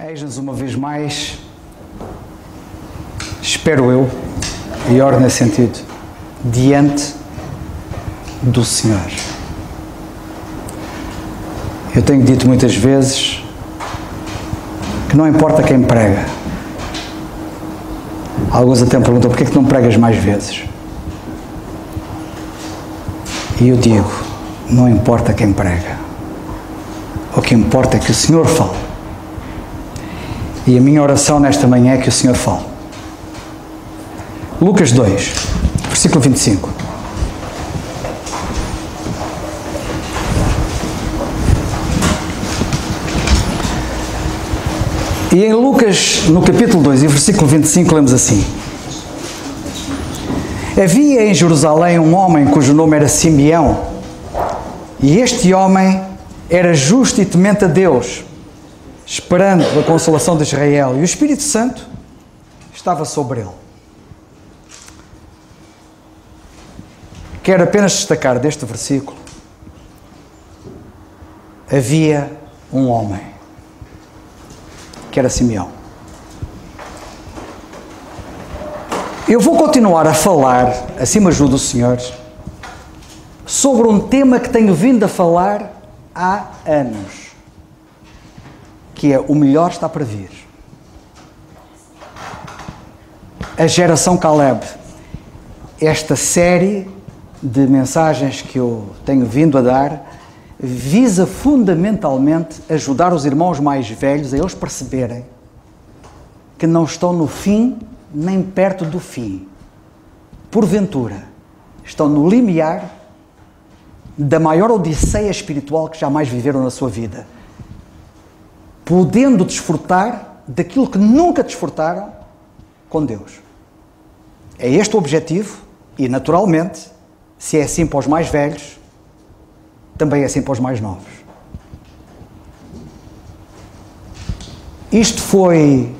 Eis-nos uma vez mais, espero eu, e oro nesse sentido, diante do Senhor. Eu tenho dito muitas vezes que não importa quem prega. Alguns até me perguntam, porquê é que não pregas mais vezes? E eu digo, não importa quem prega. O que importa é que o Senhor fale. E a minha oração nesta manhã é que o Senhor fale. Lucas 2, versículo 25. E em Lucas, no capítulo 2 e versículo 25, lemos assim: Havia em Jerusalém um homem cujo nome era Simeão, e este homem era justo e temente a Deus, esperando a consolação de Israel, e o Espírito Santo estava sobre ele. Quero apenas destacar deste versículo: havia um homem, que era Simeão. Eu vou continuar a falar, assim me ajuda o Senhor, sobre um tema que tenho vindo a falar há anos, que é o melhor está para vir. A geração Caleb. Esta série de mensagens que eu tenho vindo a dar visa fundamentalmente ajudar os irmãos mais velhos a eles perceberem que não estão no fim nem perto do fim. Porventura, estão no limiar da maior odisseia espiritual que jamais viveram na sua vida, podendo desfrutar daquilo que nunca desfrutaram com Deus. É este o objetivo e, naturalmente, se é assim para os mais velhos, também é assim para os mais novos. Isto foi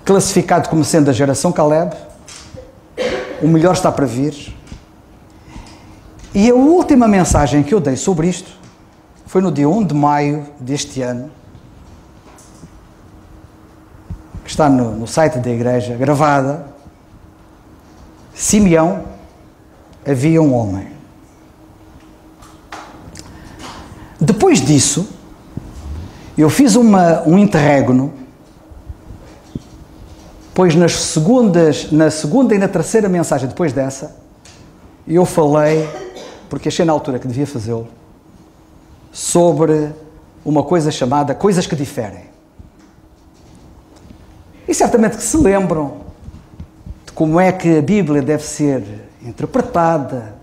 classificado como sendo a geração Caleb, o melhor está para vir. E a última mensagem que eu dei sobre isto foi no dia 1 de maio deste ano, que está no site da igreja, gravada. Simeão, havia um homem. Depois disso, eu fiz um interregno, pois na segunda e na terceira mensagem depois dessa, eu falei, porque achei na altura que devia fazê-lo, sobre uma coisa chamada coisas que diferem. E certamente que se lembram de como é que a Bíblia deve ser interpretada,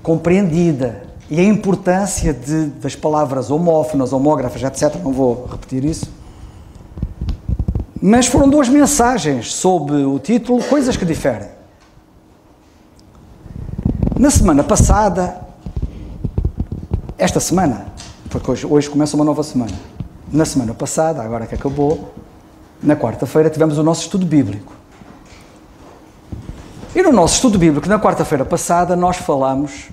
compreendida, e a importância das palavras homófonas, homógrafas, etc. Não vou repetir isso. Mas foram duas mensagens sob o título Coisas que Diferem. Na semana passada, esta semana, porque hoje começa uma nova semana. Na semana passada, agora que acabou, na quarta-feira, tivemos o nosso estudo bíblico. E no nosso estudo bíblico, na quarta-feira passada, nós falamos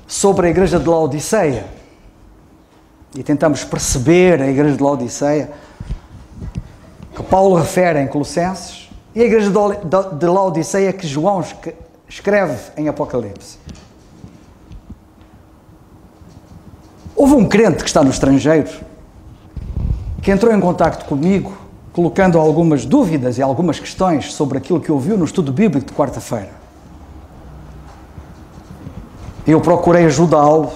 sobre a igreja de Laodiceia. E tentamos perceber a igreja de Laodiceia, que Paulo refere em Colossenses, e a igreja de Laodiceia que João escreve em Apocalipse. Houve um crente que está no estrangeiro, que entrou em contacto comigo, colocando algumas dúvidas e algumas questões sobre aquilo que ouviu no estudo bíblico de quarta-feira. Eu procurei ajudá-lo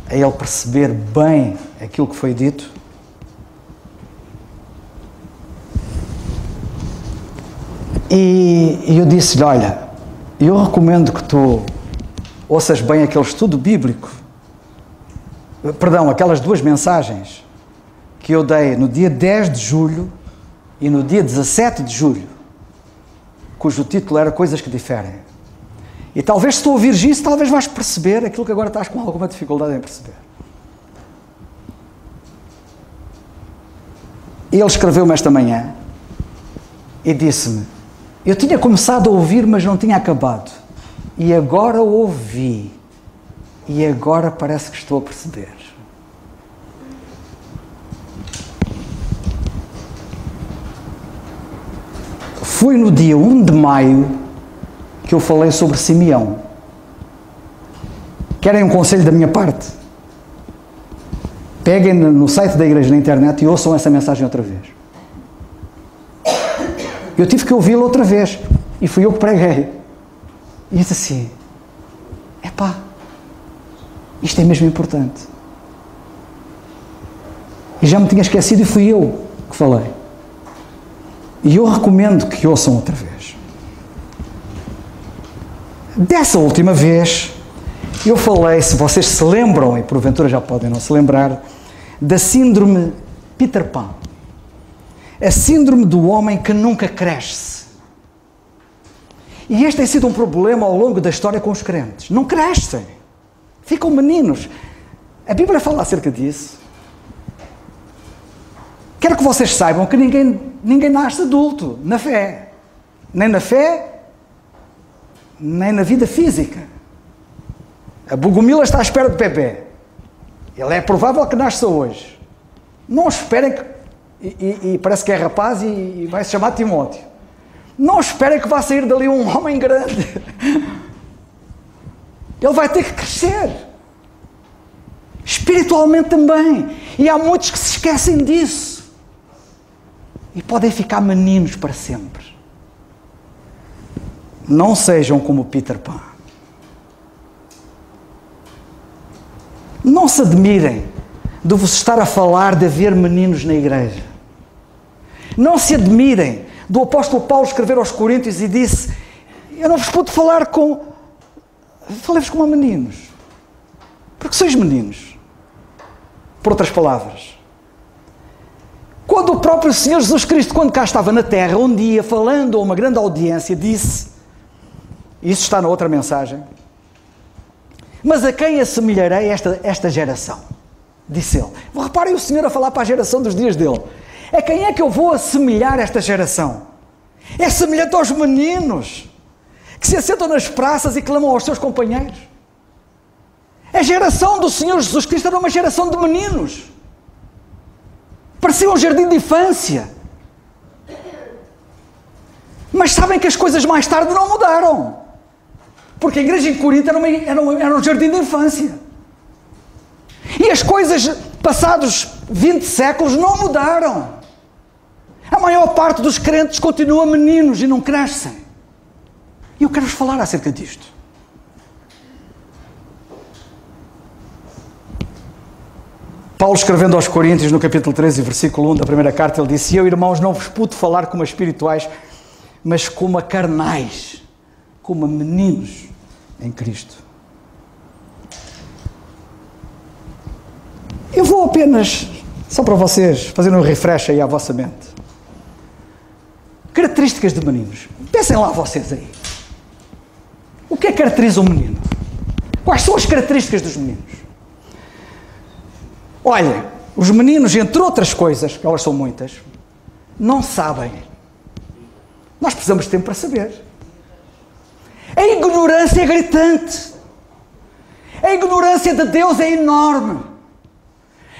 a ele perceber bem aquilo que foi dito. E eu disse-lhe, olha, eu recomendo que tu ouças bem aquele estudo bíblico, aquelas duas mensagens que eu dei no dia 10 de julho e no dia 17 de julho, cujo título era Coisas que Diferem. E talvez se tu ouvires isso, talvez vais perceber aquilo que agora estás com alguma dificuldade em perceber. Ele escreveu-me esta manhã e disse-me, eu tinha começado a ouvir, mas não tinha acabado. E agora ouvi. E agora parece que estou a perceber. Foi no dia 1 de maio que eu falei sobre Simeão. Querem um conselho da minha parte? Peguem no site da igreja na internet e ouçam essa mensagem outra vez. Eu tive que ouvi-la outra vez. E fui eu que preguei. E disse assim: epá, isto é mesmo importante. E já me tinha esquecido e fui eu que falei. E eu recomendo que ouçam outra vez. Dessa última vez, eu falei, se vocês se lembram, e porventura já podem não se lembrar, da síndrome Peter Pan. A síndrome do homem que nunca cresce. E este tem sido um problema ao longo da história com os crentes. Não crescem. Ficam meninos. A Bíblia fala acerca disso. Quero que vocês saibam que ninguém nasce adulto na fé. Nem na fé, nem na vida física. A Bogomila está à espera de bebê. Ele é provável que nasça hoje. Não esperem que... E parece que é rapaz e vai se chamar Timóteo. Não esperem que vá sair dali um homem grande. Ele vai ter que crescer. Espiritualmente também. E há muitos que se esquecem disso. E podem ficar meninos para sempre. Não sejam como Peter Pan. Não se admirem de vos estar a falar de haver meninos na igreja. Não se admirem do apóstolo Paulo escrever aos Coríntios e disse: eu não vos pude falar com... Falei-vos como a meninos. Porque sois meninos. Por outras palavras. Quando o próprio Senhor Jesus Cristo, quando cá estava na terra, um dia, falando a uma grande audiência, disse, isso está na outra mensagem, mas a quem assemelharei esta geração? Disse ele. Reparem o Senhor a falar para a geração dos dias dele. A quem é que eu vou assemelhar esta geração? É semelhante aos meninos que se assentam nas praças e clamam aos seus companheiros. A geração do Senhor Jesus Cristo era uma geração de meninos. Parecia um jardim de infância. Mas sabem que as coisas mais tarde não mudaram. Porque a igreja em Corinto era um jardim de infância. E as coisas, passados 20 séculos, não mudaram. A maior parte dos crentes continua meninos e não crescem. E eu quero-vos falar acerca disto. Paulo, escrevendo aos Coríntios, no capítulo 13, versículo 1 da primeira carta, ele disse: eu, irmãos, não vos pude falar como a espirituais, mas como a carnais, como a meninos em Cristo. Eu vou apenas, só para vocês, fazer um refresh aí à vossa mente. Características de meninos. Pensem lá vocês aí. O que é que caracteriza um menino? Quais são as características dos meninos? Olhem, os meninos, entre outras coisas, que elas são muitas, não sabem. Nós precisamos de tempo para saber. A ignorância é gritante. A ignorância de Deus é enorme.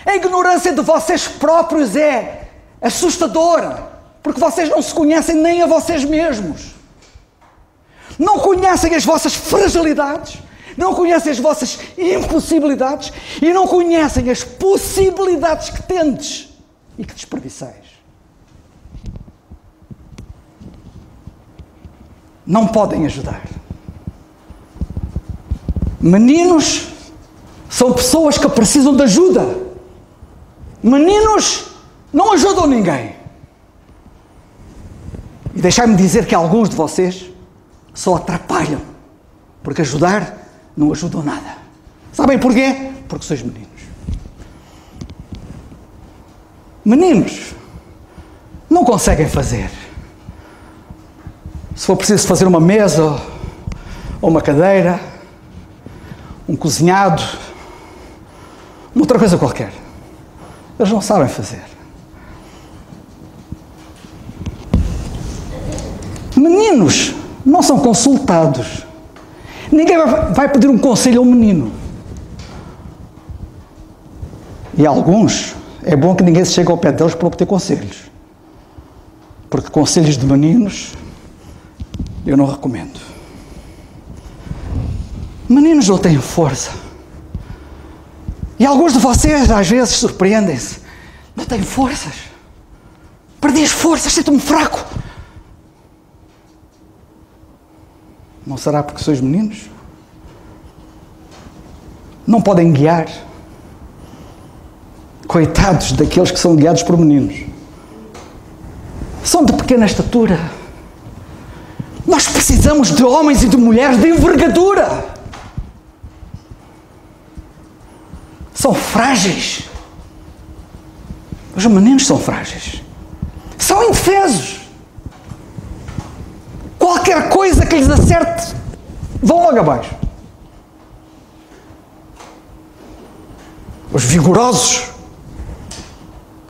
A ignorância de vocês próprios é assustadora, porque vocês não se conhecem nem a vocês mesmos. Não conhecem as vossas fragilidades, não conhecem as vossas impossibilidades e não conhecem as possibilidades que tendes e que desperdiçais. Não podem ajudar. Meninos são pessoas que precisam de ajuda. Meninos não ajudam ninguém. E deixai-me dizer que alguns de vocês só atrapalham, porque ajudar não ajudam nada. Sabem porquê? Porque sois meninos. Meninos não conseguem fazer. Se for preciso fazer uma mesa ou uma cadeira, um cozinhado, uma outra coisa qualquer, eles não sabem fazer. Meninos não são consultados. Ninguém vai pedir um conselho a um menino. E alguns, é bom que ninguém se chegue ao pé deles para obter conselhos. Porque conselhos de meninos Eu não recomendo. Meninos não têm força. E alguns de vocês, às vezes, surpreendem-se. Não tenho forças. Perdi as forças, sinto-me fraco. Não será porque sois meninos? Não podem guiar. Coitados daqueles que são guiados por meninos. São de pequena estatura. Nós precisamos de homens e de mulheres de envergadura. São frágeis. Os meninos são frágeis. São indefesos. Qualquer coisa que lhes acerte, vão logo abaixo. Os vigorosos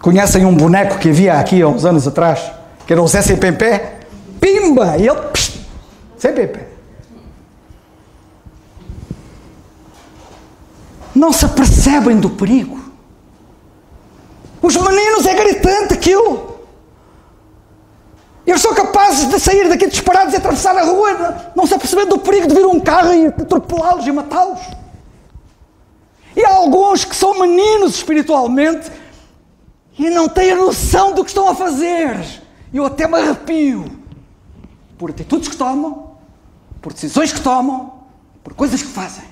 conhecem um boneco que havia aqui há uns anos atrás, que era o Zé sempre em pé, pimba, e ele sempre em pé. Não se apercebem do perigo. Os meninos é gritante aquilo. Eles são capazes de sair daqui disparados e atravessar a rua, não se apercebendo do perigo de vir um carro e atropelá-los e matá-los. E há alguns que são meninos espiritualmente e não têm a noção do que estão a fazer. Eu até me arrepio por atitudes que tomam, por decisões que tomam, por coisas que fazem.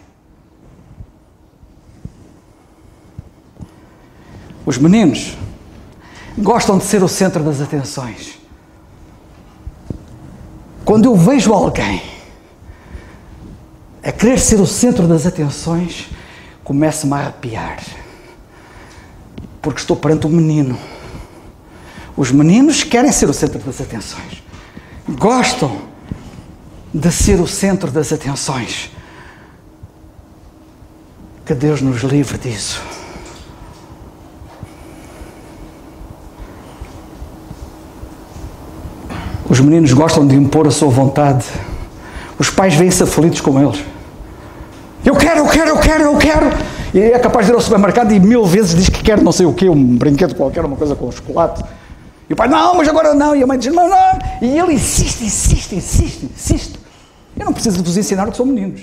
Os meninos gostam de ser o centro das atenções. Quando eu vejo alguém a querer ser o centro das atenções, começo-me a arrepiar. Porque estou perante um menino. Os meninos querem ser o centro das atenções. Gostam de ser o centro das atenções. Que Deus nos livre disso. Os meninos gostam de impor a sua vontade. Os pais veem-se aflitos com eles. Eu quero. E é capaz de ir ao supermercado e 1000 vezes diz que quer não sei o quê, um brinquedo qualquer, uma coisa com chocolate. E o pai, não, mas agora não. E a mãe diz, não. E ele insiste. Eu não preciso de vos ensinar que são meninos.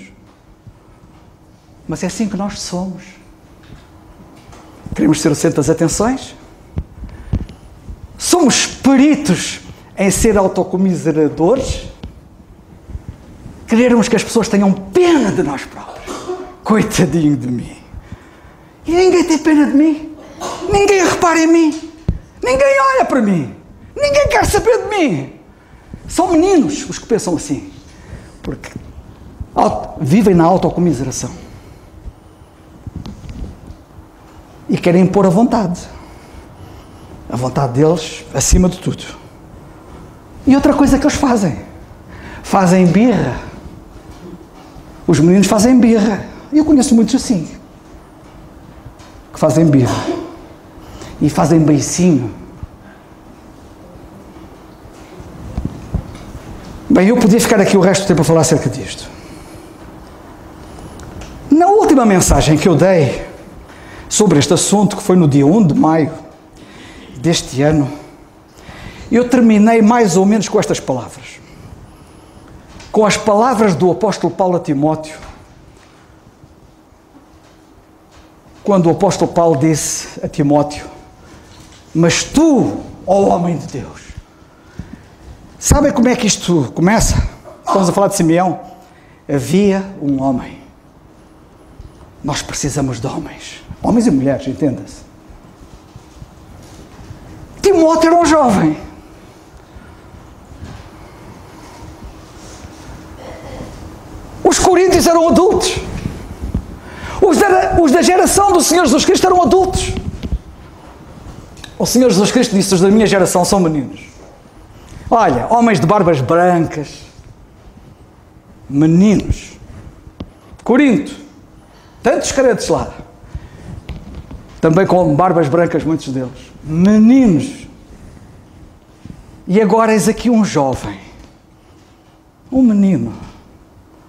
Mas é assim que nós somos. Queremos ser o centro das atenções. Somos peritos em ser autocomiseradores. Queremos que as pessoas tenham pena de nós próprios. Coitadinho de mim. E ninguém tem pena de mim. Ninguém repara em mim. Ninguém olha para mim. Ninguém quer saber de mim. São meninos os que pensam assim. Porque vivem na autocomiseração. E querem impor a vontade. A vontade deles acima de tudo. E outra coisa que eles fazem birra. Os meninos fazem birra. E eu conheço muitos assim. Que fazem birra. E fazem beicinho. Bem, eu podia ficar aqui o resto do tempo a falar acerca disto. Na última mensagem que eu dei sobre este assunto, que foi no dia 1 de maio deste ano, eu terminei mais ou menos com estas palavras. Com as palavras do apóstolo Paulo a Timóteo, quando o apóstolo Paulo disse a Timóteo, mas tu, ó homem de Deus. Sabem como é que isto começa? Estamos a falar de Simeão. Havia um homem. Nós precisamos de homens. Homens e mulheres, entenda-se. Timóteo era um jovem. Os coríntios eram adultos. Os da geração do Senhor Jesus Cristo eram adultos. O Senhor Jesus Cristo disse, os da minha geração são meninos. Olha, homens de barbas brancas, meninos. Corinto, tantos crentes lá. Também com barbas brancas, muitos deles. Meninos. E agora eis aqui um jovem. Um menino.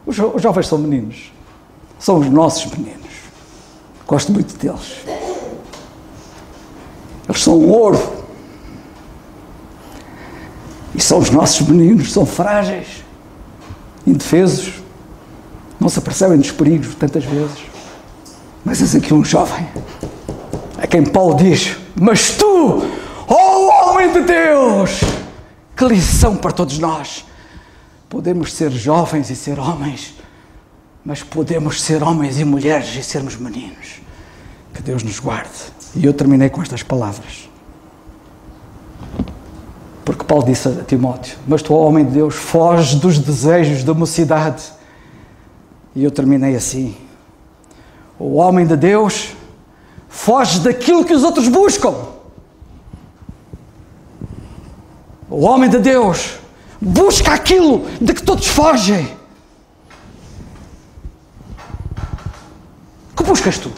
Os jovens são meninos. São os nossos meninos. Gosto muito deles. Eles são ouro. E são os nossos meninos, são frágeis. indefesos, não se apercebem dos perigos tantas vezes. Mas és aqui um jovem, a quem Paulo diz: mas tu, ó homem de Deus, que lição para todos nós. Podemos ser jovens e ser homens, mas podemos ser homens e mulheres e sermos meninos. Que Deus nos guarde. E eu terminei com estas palavras. Porque Paulo disse a Timóteo: mas tu, ó homem de Deus, foge dos desejos da mocidade. E eu terminei assim: o homem de Deus foge daquilo que os outros buscam. O homem de Deus busca aquilo de que todos fogem. Que buscas tu?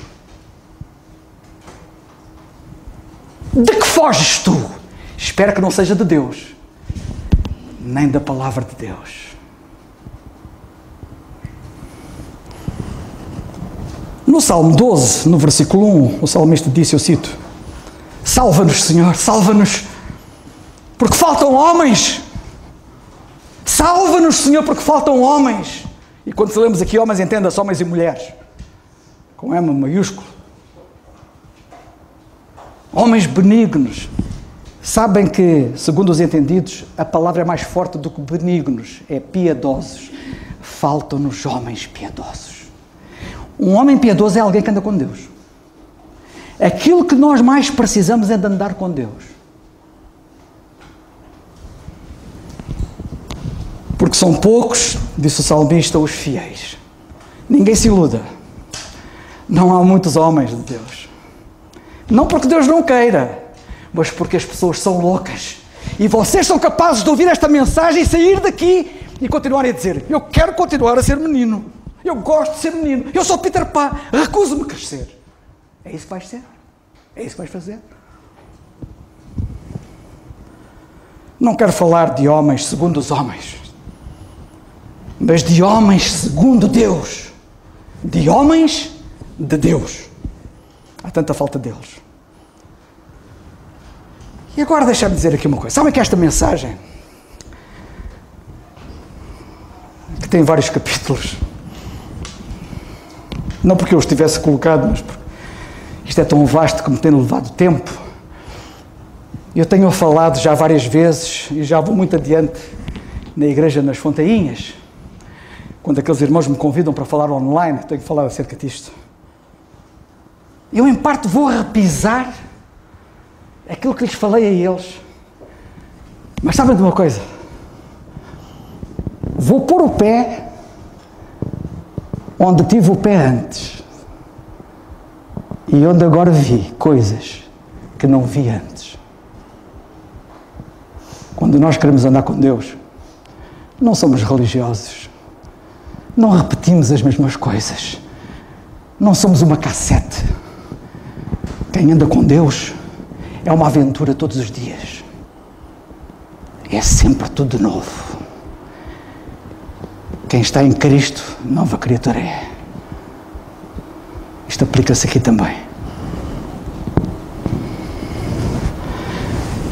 De que foges tu? Espero que não seja de Deus, nem da palavra de Deus. No Salmo 12, no versículo 1, o salmista disse, eu cito: salva-nos, Senhor, salva-nos, porque faltam homens. Salva-nos, Senhor, porque faltam homens. E quando lemos aqui homens, entenda-se homens e mulheres, com M maiúsculo. Homens benignos. Sabem que, segundo os entendidos, a palavra é mais forte do que benignos, é piedosos. Faltam-nos homens piedosos. Um homem piedoso é alguém que anda com Deus. Aquilo que nós mais precisamos é de andar com Deus. Porque são poucos, disse o salmista, os fiéis. Ninguém se iluda. Não há muitos homens de Deus. Não porque Deus não queira, mas porque as pessoas são loucas. E vocês são capazes de ouvir esta mensagem e sair daqui e continuarem a dizer: eu quero continuar a ser menino. Eu gosto de ser menino. Eu sou Peter Pan. Recuso-me a crescer. É isso que vais ser? É isso que vais fazer? Não quero falar de homens segundo os homens, mas de homens segundo Deus. De homens de Deus. Há tanta falta deles. E agora deixa-me dizer aqui uma coisa. Sabem que esta mensagem, que tem vários capítulos, não porque eu os tivesse colocado, mas porque isto é tão vasto que me tem levado tempo. Eu tenho falado já várias vezes e já vou muito adiante na igreja nas Fontainhas. Quando aqueles irmãos me convidam para falar online, tenho que falar acerca disto. Eu, em parte, vou repisar aquilo que lhes falei a eles. Mas sabem de uma coisa? Vou pôr o pé onde tive o pé antes. E onde agora vi coisas que não vi antes. Quando nós queremos andar com Deus, não somos religiosos. Não repetimos as mesmas coisas. Não somos uma cassete. Quem anda com Deus é uma aventura todos os dias. É sempre tudo de novo. Quem está em Cristo, nova criatura é. Isto aplica-se aqui também.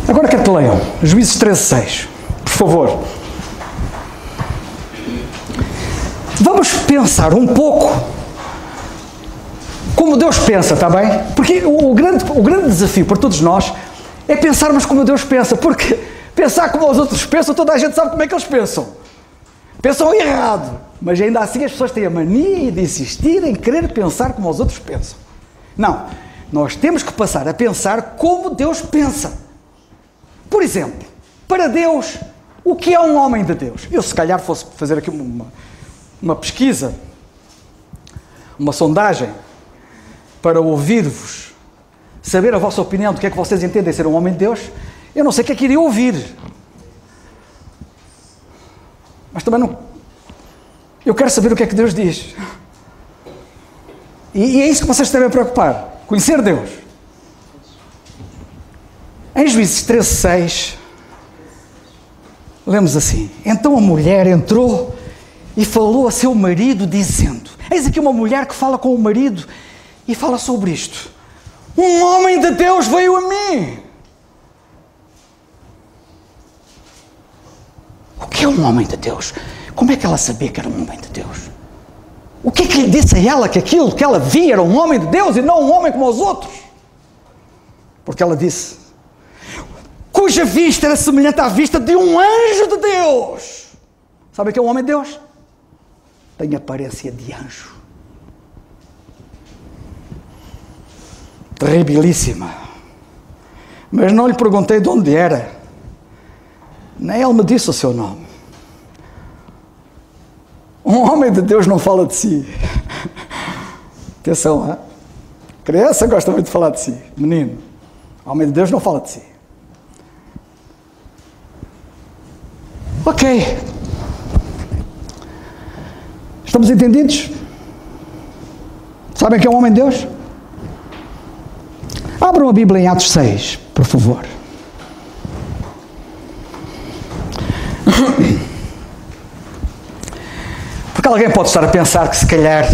Agora quero que leiam Juízes 13:6, por favor. Vamos pensar um pouco como Deus pensa, está bem? Porque o grande desafio para todos nós é pensarmos como Deus pensa, porque pensar como os outros pensam, toda a gente sabe como é que eles pensam. Pensam errado, mas ainda assim as pessoas têm a mania de insistir em querer pensar como os outros pensam. Não, nós temos que passar a pensar como Deus pensa. Por exemplo, para Deus, o que é um homem de Deus? Eu, se calhar, fosse fazer aqui uma pesquisa, uma sondagem, para ouvir-vos, saber a vossa opinião do que é que vocês entendem ser um homem de Deus, eu não sei o que é que iria ouvir. Mas também não... Eu quero saber o que é que Deus diz. E é isso que vocês devem preocupar. Conhecer Deus. Em Juízes 13:6, lemos assim: então a mulher entrou e falou a seu marido, dizendo... Eis aqui uma mulher que fala com o marido e fala sobre isto. Um homem de Deus veio a mim. O que é um homem de Deus? Como é que ela sabia que era um homem de Deus? O que é que lhe disse a ela que aquilo que ela via era um homem de Deus e não um homem como os outros? Porque ela disse, cuja vista era semelhante à vista de um anjo de Deus. Sabe o que é um homem de Deus? Tem aparência de anjo. Terribilíssima. Mas não lhe perguntei de onde era. Nem ele me disse o seu nome. Um homem de Deus não fala de si. Atenção, hein? Criança gosta muito de falar de si. Menino, homem de Deus não fala de si. Ok. Estamos entendidos? Sabem que é um homem de Deus? Abram a Bíblia em Atos 6, por favor. Porque alguém pode estar a pensar que se calhar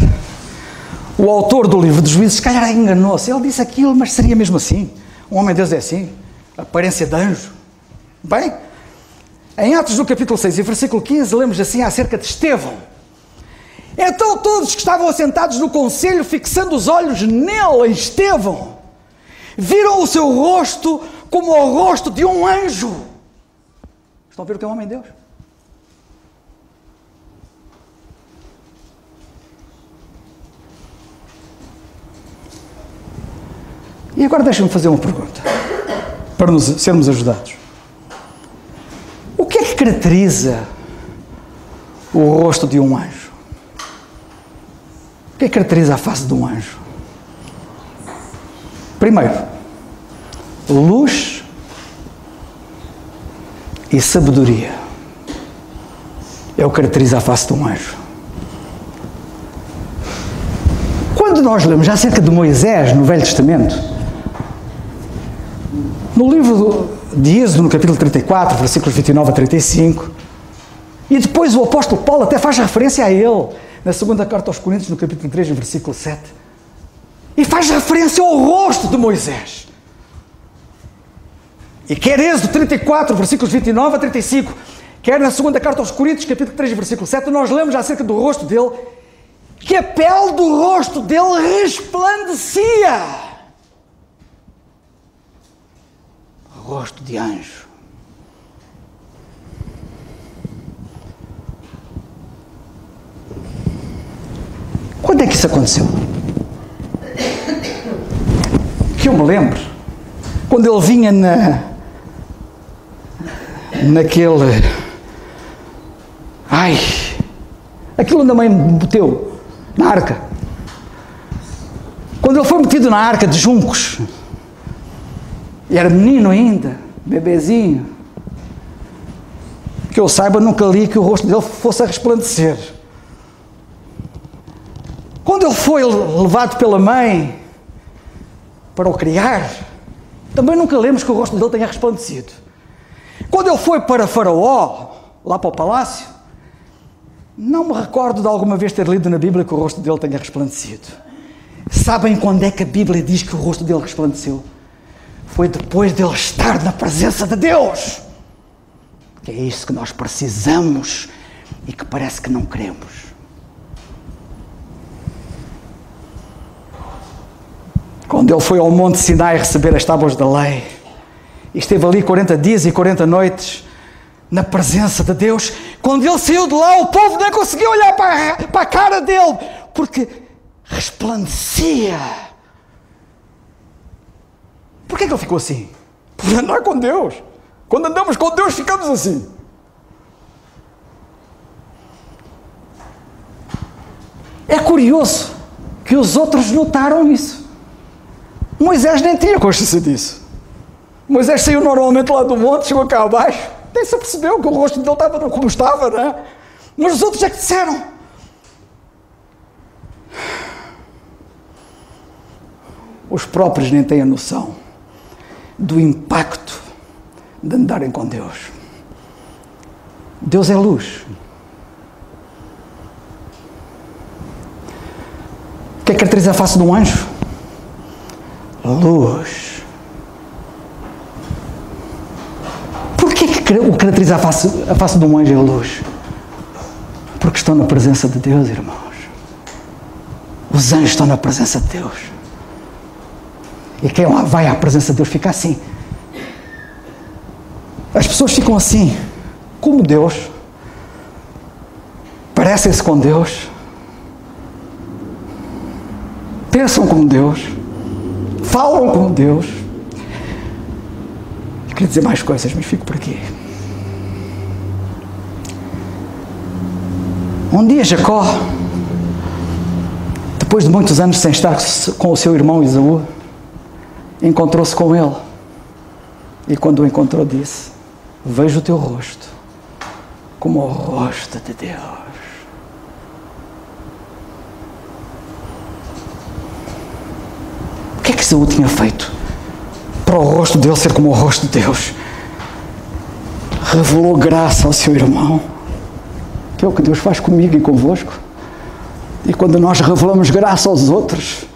o autor do livro dos Juízes se calhar enganou-se. Ele disse aquilo, mas seria mesmo assim? Um homem de Deus é assim? Aparência de anjo? Bem, em Atos do capítulo 6 e versículo 15, lemos assim acerca de Estevão. Então todos que estavam assentados no conselho, fixando os olhos nele, em Estevão, viram o seu rosto como o rosto de um anjo. Estão a ver o que é um homem de Deus? E agora deixem-me fazer uma pergunta, para sermos ajudados. O que é que caracteriza o rosto de um anjo? O que é que caracteriza a face de um anjo? Primeiro, luz e sabedoria. É o que caracteriza a face de um anjo. Quando nós lemos acerca de Moisés no Velho Testamento, no livro de Êxodo, no capítulo 34, versículos 29 a 35, e depois o apóstolo Paulo até faz referência a ele, na segunda carta aos Coríntios, no capítulo 3, no versículo 7, e faz referência ao rosto de Moisés. E quer Êxodo 34, versículos 29 a 35, quer na segunda carta aos Coríntios, capítulo 3, versículo 7, nós lemos acerca do rosto dele, que a pele do rosto dele resplandecia. Rosto de anjo. Quando é que isso aconteceu? Que eu me lembro, quando ele vinha naquele, aquilo onde a mãe me meteu, na arca. Quando ele foi metido na arca de juncos, e era menino ainda, bebezinho, que eu saiba, nunca li que o rosto dele fosse a resplandecer. Quando ele foi levado pela mãe para o criar, também nunca lemos que o rosto dele tenha resplandecido. Quando ele foi para Faraó, lá para o palácio, não me recordo de alguma vez ter lido na Bíblia que o rosto dele tenha resplandecido. Sabem quando é que a Bíblia diz que o rosto dele resplandeceu? Foi depois dele estar na presença de Deus. Que é isso que nós precisamos e que parece que não queremos. Quando ele foi ao Monte Sinai receber as tábuas da lei, e esteve ali 40 dias e 40 noites, na presença de Deus, quando ele saiu de lá, o povo nem conseguia olhar para a cara dele, porque resplandecia. Por que ele ficou assim? Por andar com Deus. Quando andamos com Deus, ficamos assim. É curioso que os outros notaram isso. Moisés nem tinha consciência disso. Moisés saiu normalmente lá do monte, chegou cá abaixo, nem se percebeu que o rosto dele estava como estava, não é? Mas os outros é que disseram. Os próprios nem têm a noção do impacto de andarem com Deus. Deus é luz. O que é que caracteriza a face de um anjo? Luz. Por que o que caracteriza a face de um anjo é a luz? Porque estão na presença de Deus, irmãos. Os anjos estão na presença de Deus. E quem lá vai à presença de Deus fica assim. As pessoas ficam assim, como Deus. Parecem-se com Deus. Pensam como Deus. Falam como Deus. Eu queria dizer mais coisas, mas fico por aqui. Um dia Jacó, depois de muitos anos sem estar com o seu irmão Esaú, encontrou-se com ele. E quando o encontrou disse: vejo o teu rosto como o rosto de Deus. O que é que Esaú tinha feito para o rosto dele ser como o rosto de Deus? Revelou graça ao seu irmão, que é o que Deus faz comigo e convosco. E quando nós revelamos graça aos outros,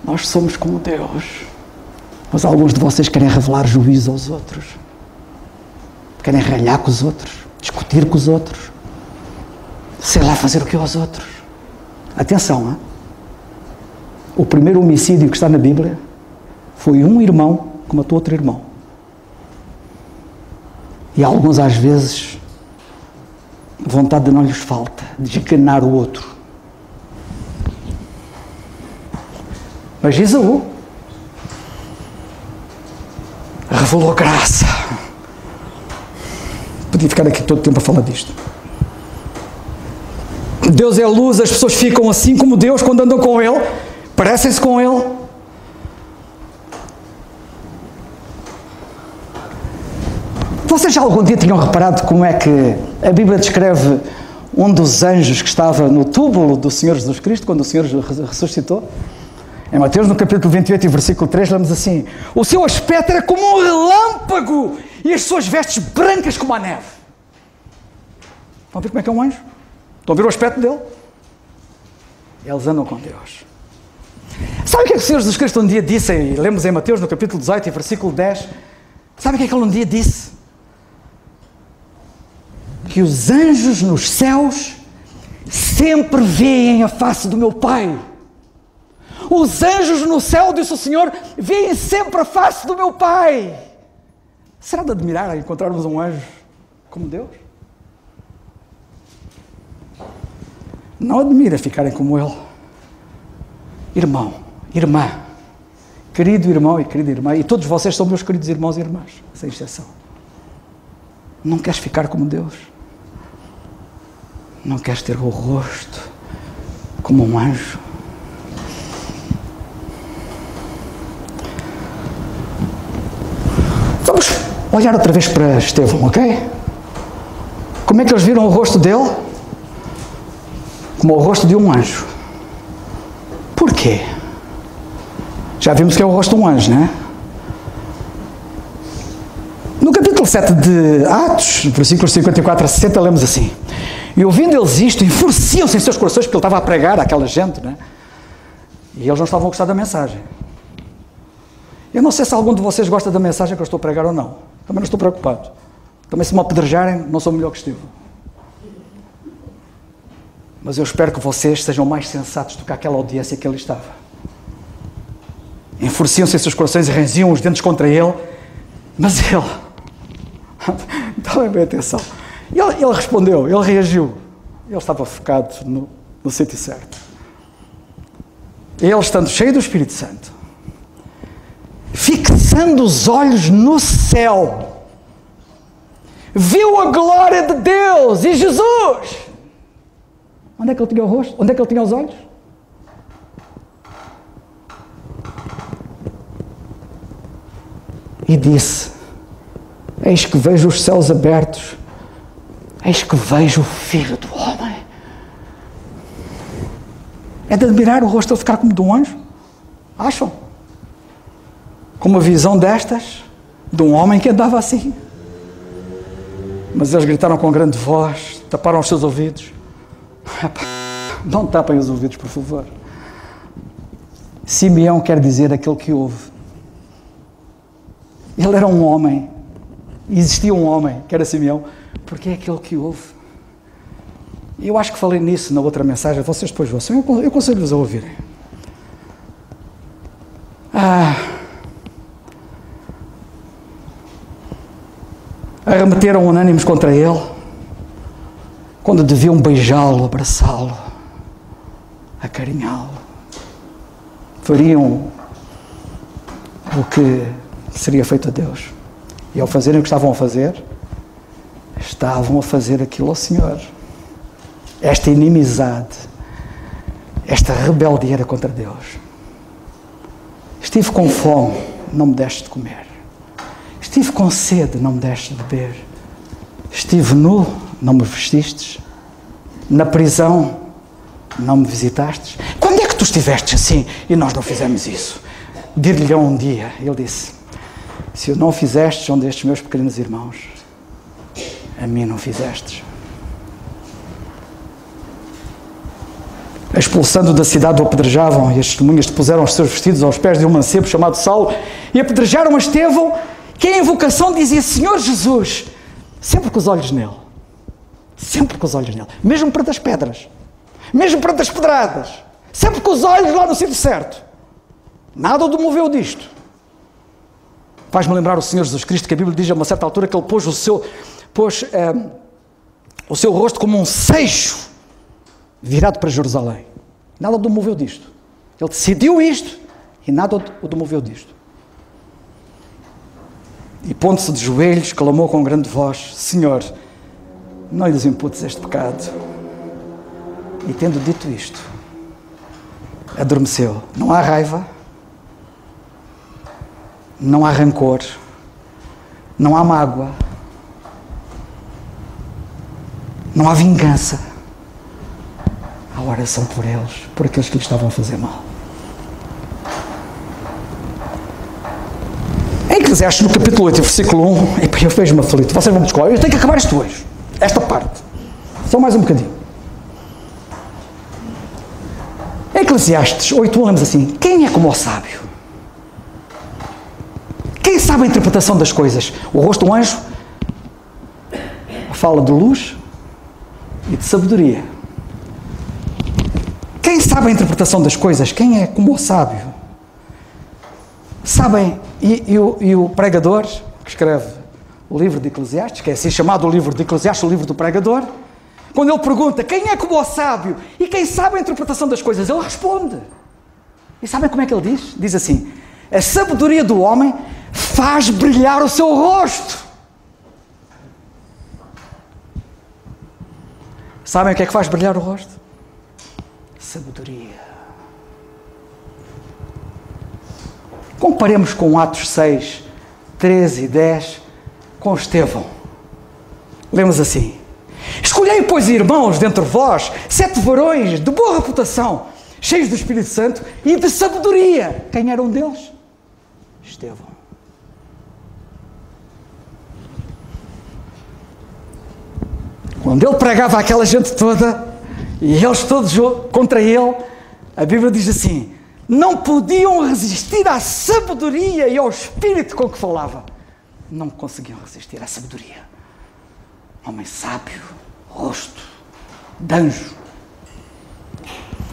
nós somos como Deus. Mas alguns de vocês querem revelar juízo aos outros, querem ralhar com os outros, discutir com os outros, sei lá fazer o que aos outros. Atenção, hein? O primeiro homicídio que está na Bíblia foi um irmão que matou outro irmão. E alguns, às vezes, vontade não lhes falta de enganar o outro. Mas Esaú revelou graça. Podia ficar aqui todo o tempo a falar disto. Deus é luz, as pessoas ficam assim como Deus quando andam com Ele, parecem-se com Ele. Vocês já algum dia tinham reparado como é que a Bíblia descreve um dos anjos que estava no túmulo do Senhor Jesus Cristo, quando o Senhor ressuscitou? Em Mateus, no capítulo 28 e versículo 3, lemos assim: o seu aspecto era como um relâmpago e as suas vestes brancas como a neve. Estão a ver como é que é um anjo? Estão a ver o aspecto dele? Eles andam com Deus. Sabe o que é que o Senhor Jesus Cristo um dia disse? E lemos em Mateus, no capítulo 18 e versículo 10. Sabe o que é que ele um dia disse? Que os anjos nos céus sempre veem a face do meu Pai. Os anjos no céu, disse o Senhor, veem sempre a face do meu Pai. Será de admirar encontrarmos um anjo como Deus? Não admira ficarem como Ele. Irmão, irmã, querido irmão e querida irmã, e todos vocês são meus queridos irmãos e irmãs, sem exceção. Não queres ficar como Deus? Não queres ter o rosto como um anjo? Vamos olhar outra vez para Estevão, ok? Como é que eles viram o rosto dele? Como o rosto de um anjo. Porquê? Já vimos que é o rosto de um anjo, não é? No capítulo 7 de Atos, versículos 54 a 60, lemos assim: e ouvindo eles isto, enfureciam-se em seus corações, porque ele estava a pregar àquela gente, não é? E eles não estavam a gostar da mensagem. Eu não sei se algum de vocês gosta da mensagem que eu estou a pregar ou não. Também não estou preocupado. Também se me apedrejarem, não sou melhor que Estevão. Mas eu espero que vocês sejam mais sensatos do que aquela audiência que ele estava. Enfureciam-se em seus corações e ranziam os dentes contra ele. Mas ele... Dá bem atenção. Ele respondeu, ele reagiu. Ele estava focado no sítio certo. Ele, estando cheio do Espírito Santo, fixando os olhos no céu, viu a glória de Deus e Jesus. Onde é que ele tinha o rosto? Onde é que ele tinha os olhos? E disse: eis que vejo os céus abertos, eis que vejo o Filho do Homem. É de admirar o rosto dele ficar como de um anjo? Acham? Com uma visão destas, de um homem que andava assim. Mas eles gritaram com grande voz, taparam os seus ouvidos. Não tapem os ouvidos, por favor. Simeão quer dizer aquele que ouve. Ele era um homem. Existia um homem, que era Simeão, porque é aquele que ouve. E eu acho que falei nisso na outra mensagem, vocês depois ouçam, eu aconselho-vos a ouvirem. Arremeteram unânimes contra ele, quando deviam beijá-lo, abraçá-lo, acarinhá-lo. Fariam o que seria feito a Deus. E ao fazerem o que estavam a fazer aquilo ao Senhor. Esta inimizade, esta rebeldia era contra Deus. Estive com fome, não me deste de comer. Estive com sede, não me deste de beber. Estive nu, não me vestistes. Na prisão, não me visitastes. Quando é que tu estiveste assim e nós não fizemos isso? Dir-lhe um dia, ele disse: se eu não fizestes um destes meus pequenos irmãos, a mim não fizestes. Expulsando da cidade o apedrejavam, e as testemunhas depuseram os seus vestidos aos pés de um mancebo chamado Saulo, e apedrejaram a Estevão, que em invocação dizia: Senhor Jesus, sempre com os olhos nele. Sempre com os olhos nele. Mesmo perante as pedras. Mesmo perante as pedradas. Sempre com os olhos lá no sítio certo. Nada o demoveu disto. Faz-me lembrar o Senhor Jesus Cristo, que a Bíblia diz a uma certa altura que ele pôs o seu rosto como um seixo virado para Jerusalém. Nada o demoveu disto. Ele decidiu isto e nada o demoveu disto. E pondo-se de joelhos, clamou com grande voz: Senhor, não lhes imputes este pecado. E tendo dito isto, adormeceu. Não há raiva, não há rancor, não há mágoa, não há vingança. Há oração por eles, por aqueles que lhes estavam a fazer mal. Em Eclesiastes, no capítulo 8, versículo 1, eu vejo-me aflito. Vocês vão buscar, eu tenho que acabar isto hoje. Esta parte. Só mais um bocadinho. Em Eclesiastes 8, lemos assim: quem é como o sábio? Quem sabe a interpretação das coisas? O rosto de um anjo fala de luz e de sabedoria. Quem sabe a interpretação das coisas? Quem é como o sábio? Sabem, e o pregador, que escreve o livro de Eclesiastes, que é assim chamado o livro de Eclesiastes, o livro do pregador, quando ele pergunta quem é como o sábio e quem sabe a interpretação das coisas, ele responde. E sabem como é que ele diz? Diz assim: a sabedoria do homem faz brilhar o seu rosto. Sabem o que é que faz brilhar o rosto? Sabedoria. Comparemos com Atos 6, 13 e 10, com Estevão. Lemos assim: escolhei, pois, irmãos, dentre vós, 7 varões de boa reputação, cheios do Espírito Santo e de sabedoria. Quem era um deles? Estevão. Quando ele pregava aquela gente toda, e eles todos contra ele, a Bíblia diz assim: não podiam resistir à sabedoria e ao espírito com que falava. Não conseguiam resistir à sabedoria. Homem sábio, rosto de anjo.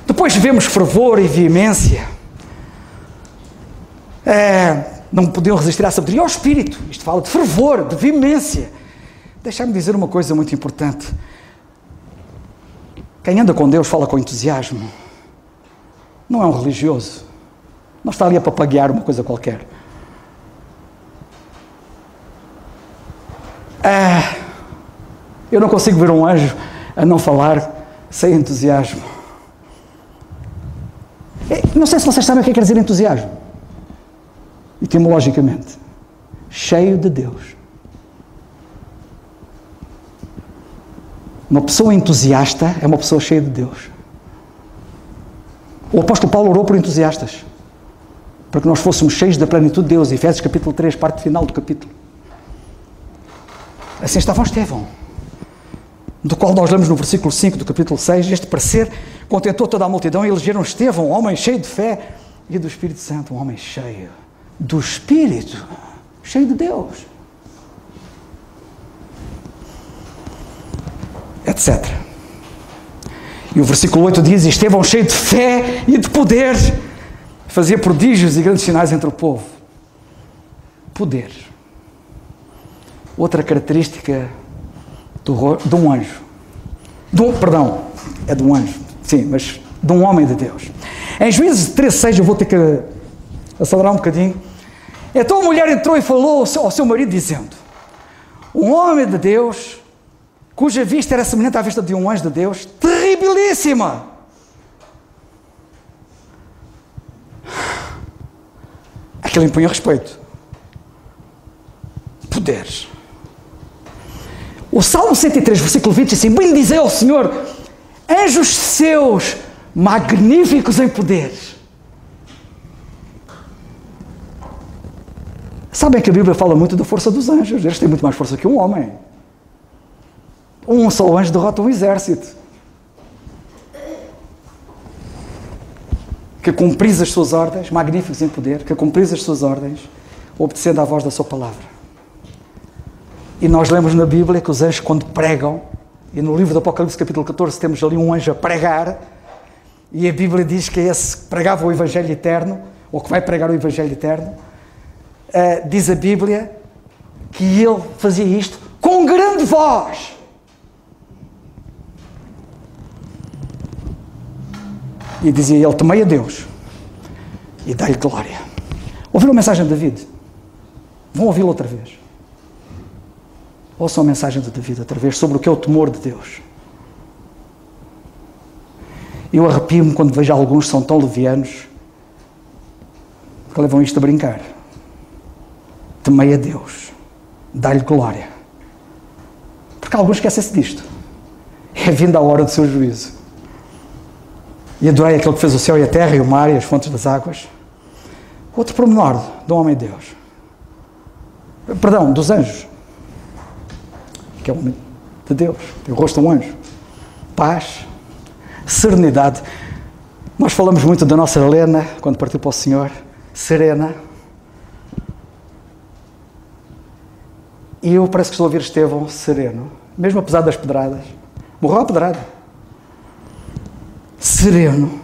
Depois vemos fervor e veemência. Não podiam resistir à sabedoria e ao espírito. Isto fala de fervor, de veemência. Deixa-me dizer uma coisa muito importante. Quem anda com Deus fala com entusiasmo. Não é um religioso. Não está ali a papaguear uma coisa qualquer. Eu não consigo ver um anjo a não falar sem entusiasmo. Não sei se vocês sabem o que quer dizer entusiasmo. Etimologicamente. Cheio de Deus. Uma pessoa entusiasta é uma pessoa cheia de Deus. O apóstolo Paulo orou por entusiastas, para que nós fôssemos cheios da plenitude de Deus. Efésios capítulo 3, parte final do capítulo. Assim estava o Estevão, do qual nós lemos no versículo 5 do capítulo 6, este parecer contentou toda a multidão e elegeram Estevão, um homem cheio de fé e do Espírito Santo, um homem cheio do Espírito, cheio de Deus, etc. E o versículo 8 diz: Estevão, cheio de fé e de poder, fazia prodígios e grandes sinais entre o povo. Poder. Outra característica de um anjo. Perdão, é de um anjo, sim, mas de um homem de Deus. Em Juízes 13:6, eu vou ter que acelerar um bocadinho. Então a mulher entrou e falou ao seu marido, dizendo: um homem de Deus, cuja vista era semelhante à vista de um anjo de Deus, terribilíssima. Aquilo impunha respeito. Poderes. O Salmo 103, versículo 20, diz assim: bendizei ao Senhor, anjos seus, magníficos em poderes. Sabem que a Bíblia fala muito da força dos anjos. Eles têm muito mais força que um homem. Um só anjo derrota um exército. Que cumpris as suas ordens, magníficos em poder, que cumpris as suas ordens, obedecendo à voz da sua palavra. E nós lemos na Bíblia que os anjos, quando pregam, e no livro do Apocalipse, capítulo 14, temos ali um anjo a pregar, e a Bíblia diz que esse que pregava o Evangelho Eterno, ou que vai pregar o Evangelho Eterno, diz a Bíblia que ele fazia isto com grande voz. E dizia ele: temei a Deus e dá-lhe glória. Ouviram a mensagem de David? Vão ouvi-la outra vez. Ouçam a mensagem de David outra vez sobre o que é o temor de Deus. Eu arrepio-me quando vejo alguns que são tão levianos que levam isto a brincar. Temei a Deus, dá-lhe glória. Porque alguns esquecem-se disto. É vinda a hora do seu juízo. E adorei aquele que fez o céu e a terra e o mar e as fontes das águas. Outro pormenor do homem de Deus. Perdão, dos anjos. Que é o homem de Deus. Tem o rosto de um anjo. Paz, serenidade. Nós falamos muito da nossa Helena, quando partiu para o Senhor. Serena. E eu parece que estou a ouvir Estevão sereno, mesmo apesar das pedradas. Morreu a pedrada. Sereno.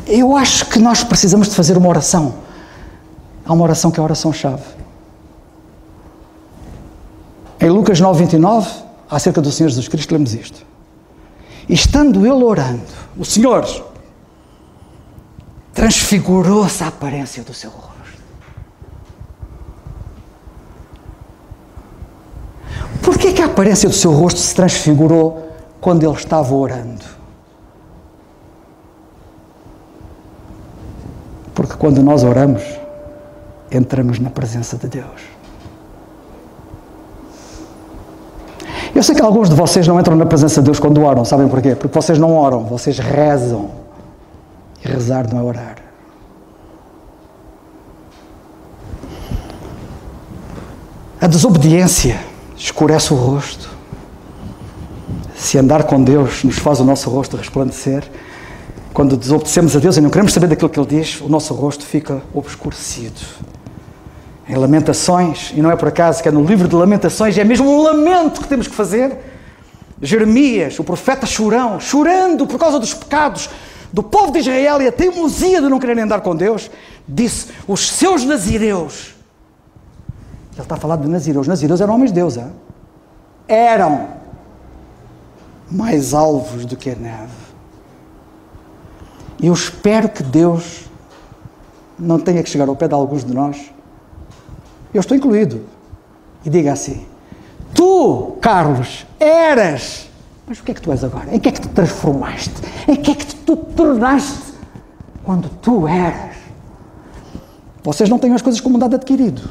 Eu acho que nós precisamos de fazer uma oração. Há uma oração que é a oração-chave. Em Lucas 9:29, acerca do Senhor Jesus Cristo, lemos isto. E estando ele orando, o Senhor transfigurou-se a aparência do seu rosto. Porquê que a aparência do seu rosto se transfigurou quando ele estava orando? Porque quando nós oramos, entramos na presença de Deus. Eu sei que alguns de vocês não entram na presença de Deus quando oram, sabem porquê? Porque vocês não oram, vocês rezam. E rezar não é orar. A desobediência escurece o rosto. Se andar com Deus nos faz o nosso rosto resplandecer, quando desobedecemos a Deus e não queremos saber daquilo que Ele diz, o nosso rosto fica obscurecido. Em Lamentações, e não é por acaso que é no livro de Lamentações, é mesmo um lamento que temos que fazer. Jeremias, o profeta chorão, chorando por causa dos pecados do povo de Israel e a teimosia de não quererem andar com Deus, disse: os seus nazireus. Ele está a falar de nazireus. Os nazireus eram homens de Deus, hein? Eram mais alvos do que a neve. E eu espero que Deus não tenha que chegar ao pé de alguns de nós, eu estou incluído, e diga assim: tu, Carlos, eras, mas o que é que tu és agora? Em que é que te transformaste? Em que é que tu te tornaste quando tu eras? Vocês não têm as coisas como um dado adquirido.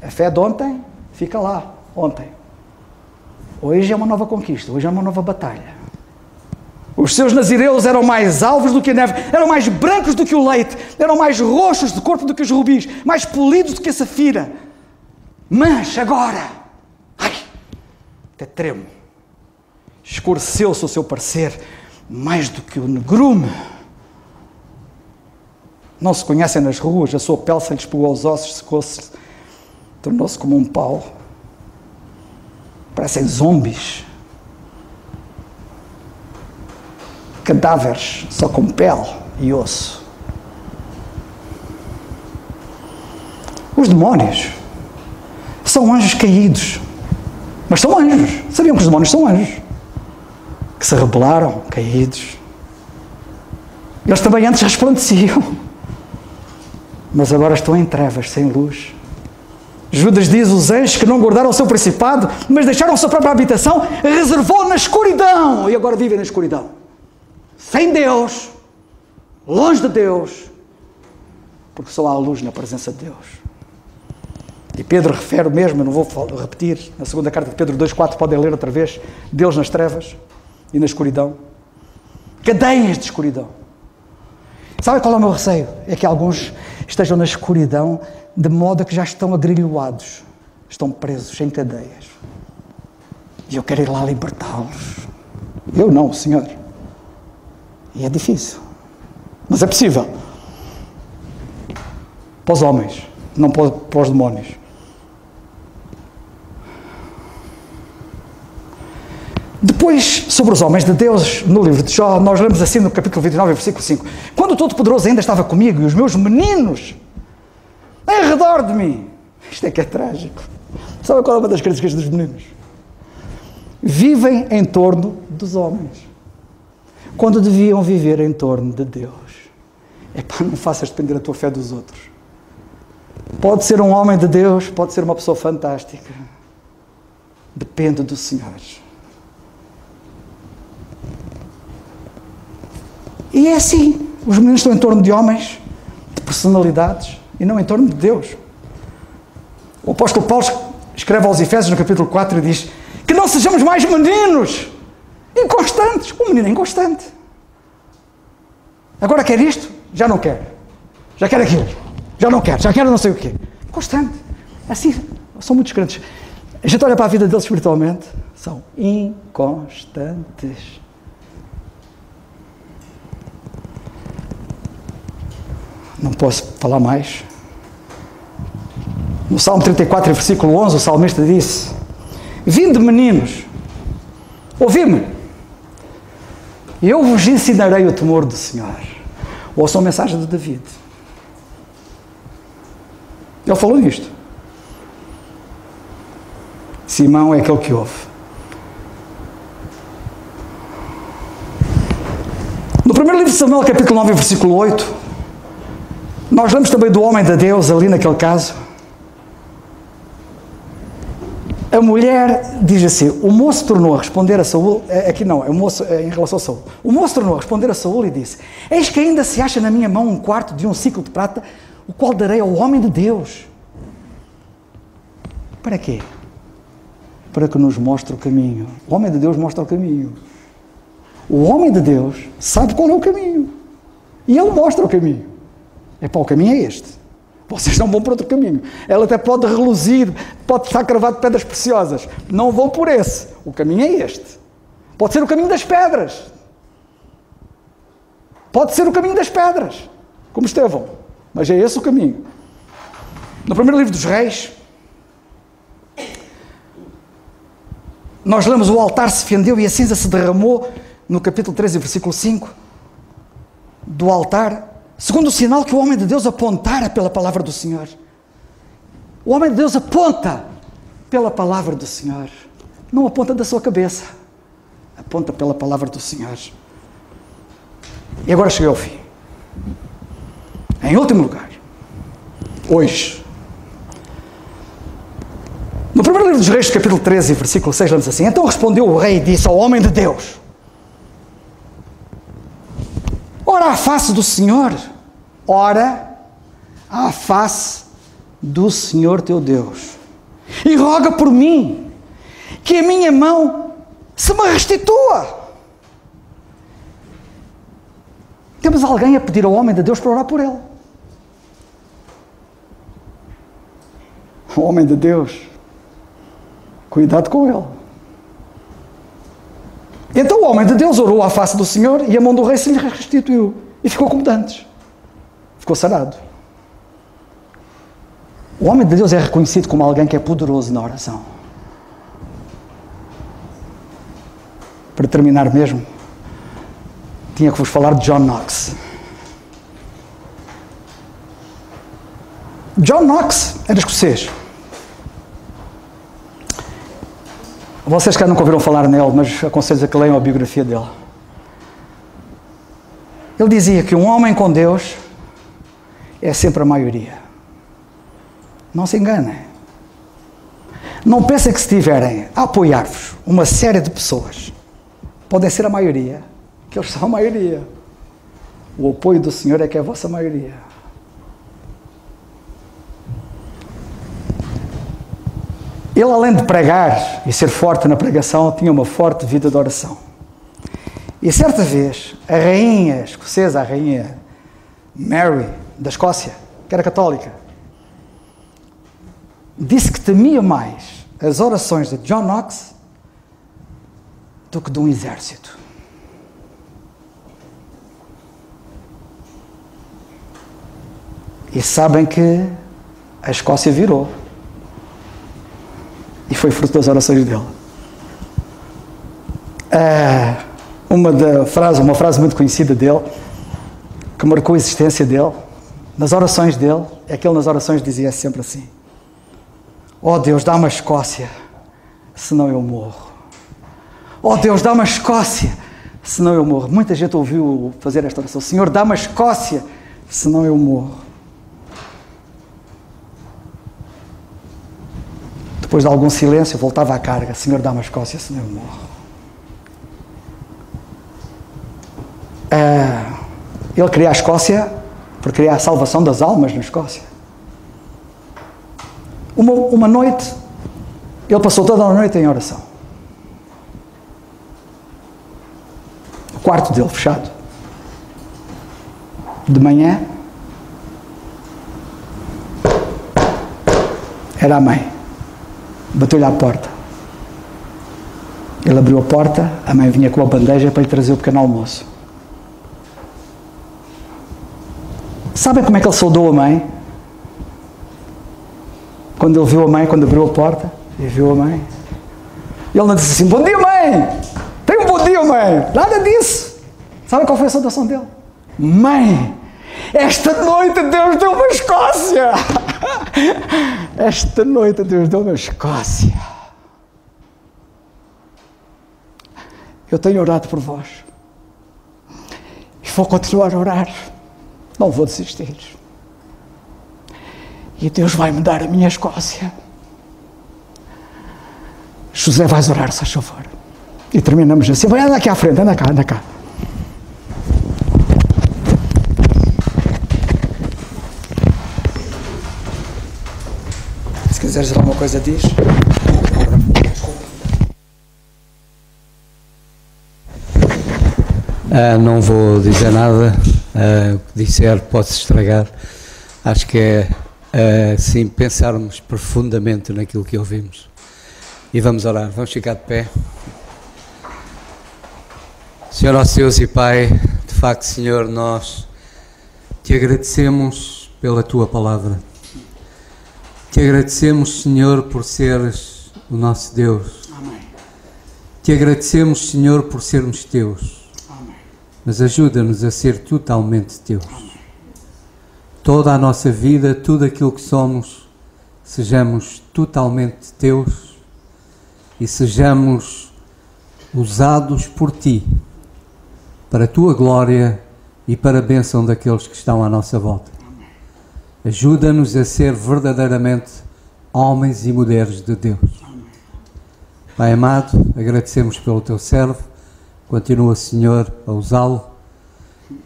A fé de ontem fica lá, ontem. Hoje é uma nova conquista, hoje é uma nova batalha. Os seus nazireus eram mais alvos do que a neve, eram mais brancos do que o leite, eram mais roxos de corpo do que os rubis, mais polidos do que a safira. Mas agora, ai, até tremo, escureceu-se o seu parecer mais do que o negrume. Não se conhecem nas ruas, a sua pele se lhes pegou aos ossos, secou-se, tornou-se como um pau. Parecem zombies. cadáveres só com pele e osso. Os demónios são anjos caídos, mas são anjos. Sabiam que os demónios são anjos? Que se rebelaram, caídos. Eles também antes resplandeciam, mas agora estão em trevas, sem luz. Judas diz: os anjos que não guardaram o seu principado, mas deixaram a sua própria habitação, reservou na escuridão, e agora vivem na escuridão. Sem Deus, longe de Deus, porque só há luz na presença de Deus. E Pedro refere mesmo, eu não vou repetir, na segunda carta de Pedro 2,4, podem ler outra vez, Deus nas trevas e na escuridão. Cadeias de escuridão. Sabe qual é o meu receio? É que alguns estejam na escuridão de modo que já estão agrilhoados, estão presos em cadeias. E eu quero ir lá libertá-los. Eu não, o Senhor. E é difícil, mas é possível. Para os homens, não para os demónios. Depois, sobre os homens de Deus, no livro de Jó, nós lemos assim no capítulo 29, versículo 5. Quando o Todo-Poderoso ainda estava comigo e os meus meninos em redor de mim. Isto é que é trágico. Sabe qual é uma das características dos meninos? Vivem em torno dos homens, quando deviam viver em torno de Deus. Epá, não faças depender a tua fé dos outros. Pode ser um homem de Deus, pode ser uma pessoa fantástica. Depende do Senhor. E é assim, os meninos estão em torno de homens, de personalidades, e não em torno de Deus. O apóstolo Paulo escreve aos Efésios no capítulo 4 e diz que não sejamos mais meninos, inconstantes. O menino é inconstante. Agora quer isto, já não quer. Já quer aquilo, já não quer. Já quer não sei o quê. Constante. Assim, são muitos crentes. A gente olha para a vida deles espiritualmente, são inconstantes. Não posso falar mais. No Salmo 34, versículo 11, o salmista disse: vinde, meninos, ouvi-me, e eu vos ensinarei o temor do Senhor. Ouçam a mensagem de David. Ele falou nisto. Simão é aquele que ouve. No primeiro livro de Samuel, capítulo 9, versículo 8, nós lemos também do homem de Deus, ali naquele caso. A mulher diz assim: o moço tornou a responder a Saul, aqui não, é o moço em relação a Saul. O moço tornou a responder a Saul e disse: eis que ainda se acha na minha mão um quarto de um ciclo de prata, o qual darei ao homem de Deus. Para quê? Para que nos mostre o caminho. O homem de Deus mostra o caminho. O homem de Deus sabe qual é o caminho. E ele mostra o caminho. O caminho é este. Vocês não vão por outro caminho. Ela até pode reluzir, pode estar cravado de pedras preciosas. Não vão por esse. O caminho é este. Pode ser o caminho das pedras. Pode ser o caminho das pedras, como Estevão. Mas é esse o caminho. No primeiro livro dos Reis, nós lemos: o altar se fendeu e a cinza se derramou, no capítulo 13, versículo 5, do altar, segundo o sinal que o homem de Deus apontara pela palavra do Senhor. O homem de Deus aponta pela palavra do Senhor. Não aponta da sua cabeça. Aponta pela palavra do Senhor. E agora cheguei ao fim. Em último lugar, hoje, no primeiro livro dos Reis, capítulo 13, versículo 6, lemos assim: então respondeu o rei e disse ao homem de Deus: ora à face do Senhor, ora à face do Senhor teu Deus, e roga por mim, que a minha mão se me restitua. Temos alguém a pedir ao homem de Deus para orar por ele. O homem de Deus, cuidado com ele. Então o homem de Deus orou à face do Senhor e a mão do rei se lhe restituiu. E ficou como dantes. Ficou sarado. O homem de Deus é reconhecido como alguém que é poderoso na oração. Para terminar mesmo, tinha que vos falar de John Knox. John Knox era escocês. Vocês que nunca ouviram falar nele, mas aconselho a que leiam a biografia dele. Ele dizia que um homem com Deus é sempre a maioria. Não se enganem. Não pensem que se tiverem a apoiar-vos uma série de pessoas, podem ser a maioria, que eles são a maioria. O apoio do Senhor é que é a vossa maioria. Ele, além de pregar e ser forte na pregação, tinha uma forte vida de oração. E certa vez, a rainha escocesa, a rainha Mary, da Escócia, que era católica, disse que temia mais as orações de John Knox do que de um exército. E sabem que a Escócia virou. E foi fruto das orações dele. Uma frase muito conhecida dele, que marcou a existência dele, nas orações dele, é que ele nas orações dizia sempre assim: ó Deus, dá-me a Escócia, senão eu morro. Ó Deus, dá-me a Escócia, senão eu morro. Muita gente ouviu fazer esta oração: Senhor, dá-me a Escócia, senão eu morro. Depois de algum silêncio, voltava à carga: Senhor, dá-me a Escócia, senão eu morro. Ele queria a Escócia porque queria a salvação das almas na Escócia. Uma noite, ele passou toda a noite em oração. O quarto dele fechado. De manhã, era a mãe. Bateu-lhe à porta. Ele abriu a porta, a mãe vinha com a bandeja para lhe trazer o pequeno almoço. Sabem como é que ele saudou a mãe? Quando ele viu a mãe, quando abriu a porta e viu a mãe, ele não disse assim: bom dia, mãe! Tenha um bom dia, mãe! Nada disso! Sabem qual foi a saudação dele? Mãe, esta noite Deus deu-me a Escócia! Esta noite Deus deu-me a Escócia. Eu tenho orado por vós e vou continuar a orar, não vou desistir. E Deus vai-me dar a minha Escócia. José, vais orar, se faz favor. E terminamos assim: vai, anda aqui à frente, anda cá, anda cá. Se quiseres dizer alguma coisa, diz. Não vou dizer nada. O que disser pode-se estragar. Acho que é sim pensarmos profundamente naquilo que ouvimos. E vamos orar. Vamos ficar de pé. Senhor nosso Deus e Pai, de facto, Senhor, nós te agradecemos pela tua palavra. Te agradecemos, Senhor, por seres o nosso Deus. Amém. Te agradecemos, Senhor, por sermos teus. Amém. Mas ajuda-nos a ser totalmente teus. Amém. Toda a nossa vida, tudo aquilo que somos, sejamos totalmente teus e sejamos usados por ti, para a tua glória e para a bênção daqueles que estão à nossa volta. Ajuda-nos a ser verdadeiramente homens e mulheres de Deus. Pai amado, agradecemos pelo teu servo, continua, Senhor, a usá-lo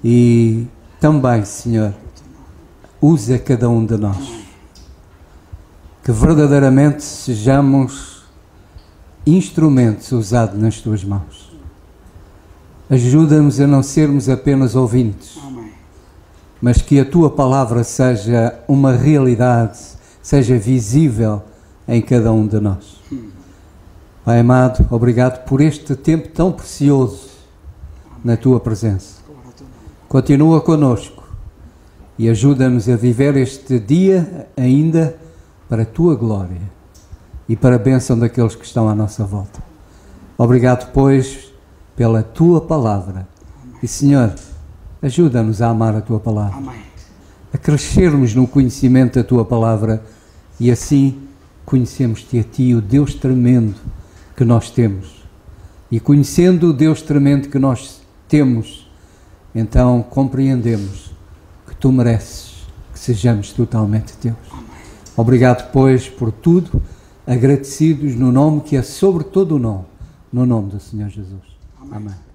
e também, Senhor, usa cada um de nós. Que verdadeiramente sejamos instrumentos usados nas tuas mãos. Ajuda-nos a não sermos apenas ouvintes, mas que a tua palavra seja uma realidade, seja visível em cada um de nós. Pai amado, obrigado por este tempo tão precioso na tua presença. Continua conosco e ajuda-nos a viver este dia ainda para a tua glória e para a bênção daqueles que estão à nossa volta. Obrigado, pois, pela tua palavra E, Senhor, ajuda-nos a amar a Tua Palavra. Amém. A crescermos no conhecimento da Tua Palavra e assim conhecemos-te a Ti, o Deus tremendo que nós temos. E conhecendo o Deus tremendo que nós temos, então compreendemos que Tu mereces que sejamos totalmente Teus. Amém. Obrigado, pois, por tudo, agradecidos no nome que é sobre todo o nome, no nome do Senhor Jesus. Amém. Amém.